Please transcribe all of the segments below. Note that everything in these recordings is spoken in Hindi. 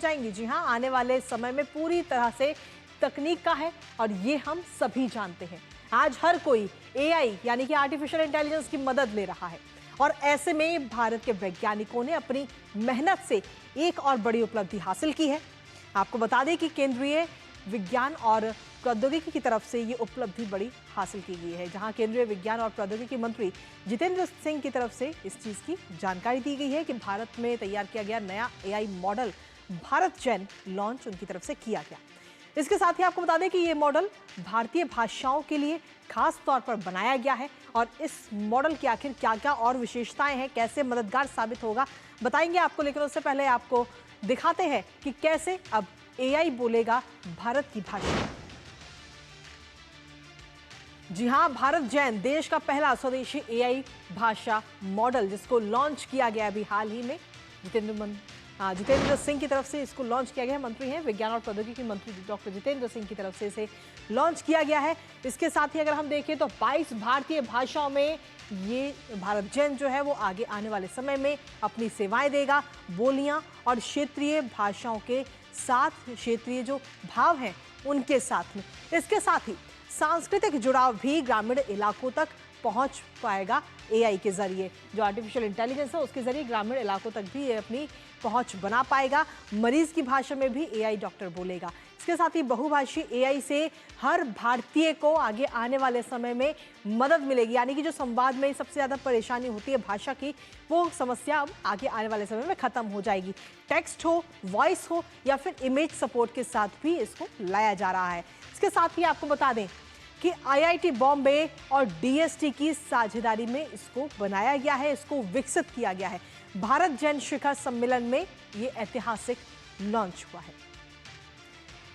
जाएंगी। जी हाँ, आने वाले समय में पूरी तरह से तकनीक का है और ये हम सभी जानते हैं। आज हर कोई एआई यानी कि आर्टिफिशियल इंटेलिजेंस की मदद ले रहा है और ऐसे में भारत के वैज्ञानिकों ने अपनी मेहनत से एक और बड़ी उपलब्धि हासिल की है। आपको बता दें कि केंद्रीय विज्ञान और प्रौद्योगिकी की तरफ से ये उपलब्धि बड़ी हासिल की गई है, जहां केंद्रीय विज्ञान और प्रौद्योगिकी मंत्री जितेंद्र सिंह की तरफ से इस चीज की जानकारी दी गई है कि भारत में तैयार किया गया नया एआई मॉडल भारत जेन लॉन्च उनकी तरफ से किया गया। इसके साथ ही आपको बता दें कि ये मॉडल भारतीय भाषाओं के लिए खास तौर पर बनाया गया है और इस मॉडल की आखिर क्या क्या और विशेषताएं हैं, कैसे मददगार साबित होगा, बताएंगे आपको। लेकिन उससे पहले आपको दिखाते हैं कि कैसे अब एआई बोलेगा भारत की भाषा। जी हां, भारत जेन देश का पहला स्वदेशी एआई भाषा मॉडल जिसको लॉन्च किया गया अभी हाल ही में जितेंद्र सिंह की तरफ से इसको लॉन्च किया गया है। मंत्री हैं विज्ञान और प्रौद्योगिकी मंत्री डॉक्टर जितेंद्र सिंह की तरफ से इसे लॉन्च किया गया है। इसके साथ ही अगर हम देखें तो 22 भारतीय भाषाओं में ये भारत जेन जो है वो आगे आने वाले समय में अपनी सेवाएं देगा। बोलियां और क्षेत्रीय भाषाओं के साथ क्षेत्रीय जो भाव हैं उनके साथ में इसके साथ ही सांस्कृतिक जुड़ाव भी ग्रामीण इलाकों तक पहुंच पाएगा। एआई के जरिए जो आर्टिफिशियल इंटेलिजेंस है उसके जरिए ग्रामीण इलाकों तक भी ये अपनी पहुंच बना पाएगा। मरीज की भाषा में भी एआई डॉक्टर बोलेगा। इसके साथ ही बहुभाषी एआई से हर भारतीय को आगे आने वाले समय में मदद मिलेगी, यानी कि जो संवाद में सबसे ज़्यादा परेशानी होती है भाषा की, वो समस्या अब आगे आने वाले समय में खत्म हो जाएगी। टेक्स्ट हो, वॉइस हो या फिर इमेज सपोर्ट के साथ भी इसको लाया जा रहा है। इसके साथ ही आपको बता दें कि आईआईटी बॉम्बे और डीएसटी की साझेदारी में इसको बनाया गया है, इसको विकसित किया गया है। भारत जेन शिखर सम्मेलन में ये ऐतिहासिक लॉन्च हुआ है।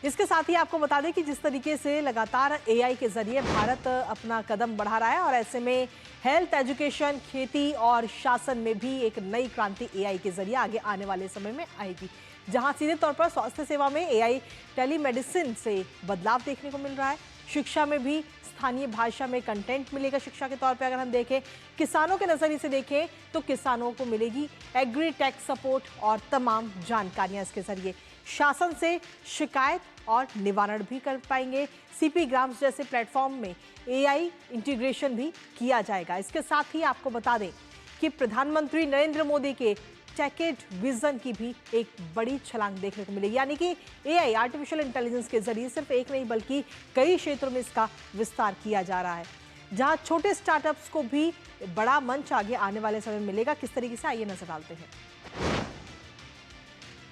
इसके साथ ही आपको बता दें कि जिस तरीके से लगातार एआई के जरिए भारत अपना कदम बढ़ा रहा है और ऐसे में हेल्थ, एजुकेशन, खेती और शासन में भी एक नई क्रांति एआई के जरिए आगे आने वाले समय में आएगी, जहां सीधे तौर पर स्वास्थ्य सेवा में एआई टेलीमेडिसिन से बदलाव देखने को मिल रहा है। शिक्षा में भी स्थानीय भाषा में कंटेंट मिलेगा। शिक्षा के तौर पे अगर हम देखें, किसानों के नजरिए से देखें तो किसानों को मिलेगी एग्री टेक सपोर्ट और तमाम जानकारियां इसके जरिए। शासन से शिकायत और निवारण भी कर पाएंगे। सीपी ग्राम्स जैसे प्लेटफॉर्म में एआई इंटीग्रेशन भी किया जाएगा। इसके साथ ही आपको बता दें कि प्रधानमंत्री नरेंद्र मोदी के टेकेड विजन की भी एक बड़ी छलांग देखने को मिलेगी, यानी कि एआई आर्टिफिशियल इंटेलिजेंस के जरिए सिर्फ एक नहीं बल्कि कई क्षेत्रों में इसका विस्तार किया जा रहा है, जहां छोटे स्टार्टअप्स को भी बड़ा मंच आगे आने वाले समय में मिलेगा। किस तरीके से, आइए नजर डालते हैं।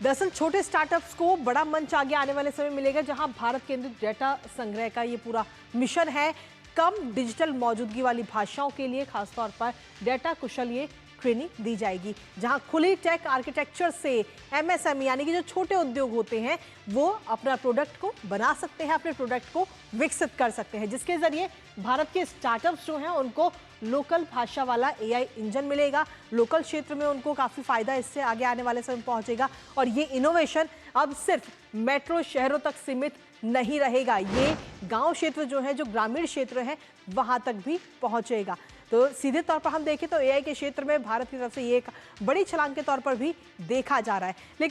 दरअसल छोटे स्टार्टअप्स को बड़ा मंच आगे आने वाले समय मिलेगा, जहां भारत केंद्रित डेटा संग्रह का ये पूरा मिशन है। कम डिजिटल मौजूदगी वाली भाषाओं के लिए खासतौर पर डेटा कुशल ये ट्रेनिंग दी जाएगी, जहां खुली टेक आर्किटेक्चर से एमएसएमई यानी कि जो छोटे उद्योग होते हैं वो अपना प्रोडक्ट को बना सकते हैं, अपने प्रोडक्ट को विकसित कर सकते हैं, जिसके जरिए भारत के स्टार्टअप्स जो हैं उनको लोकल भाषा वाला एआई इंजन मिलेगा। लोकल क्षेत्र में उनको काफ़ी फायदा इससे आगे आने वाले समय पहुंचेगा और ये इनोवेशन अब सिर्फ मेट्रो शहरों तक सीमित नहीं रहेगा, ये गांव क्षेत्र जो है, जो ग्रामीण क्षेत्र है, वहां तक भी पहुंचेगा। तो सीधे तौर पर हम देखें तो एआई के क्षेत्र में भारत की तरफ से ये एक बड़ी छलांग के तौर पर भी देखा जा रहा है। लेकिन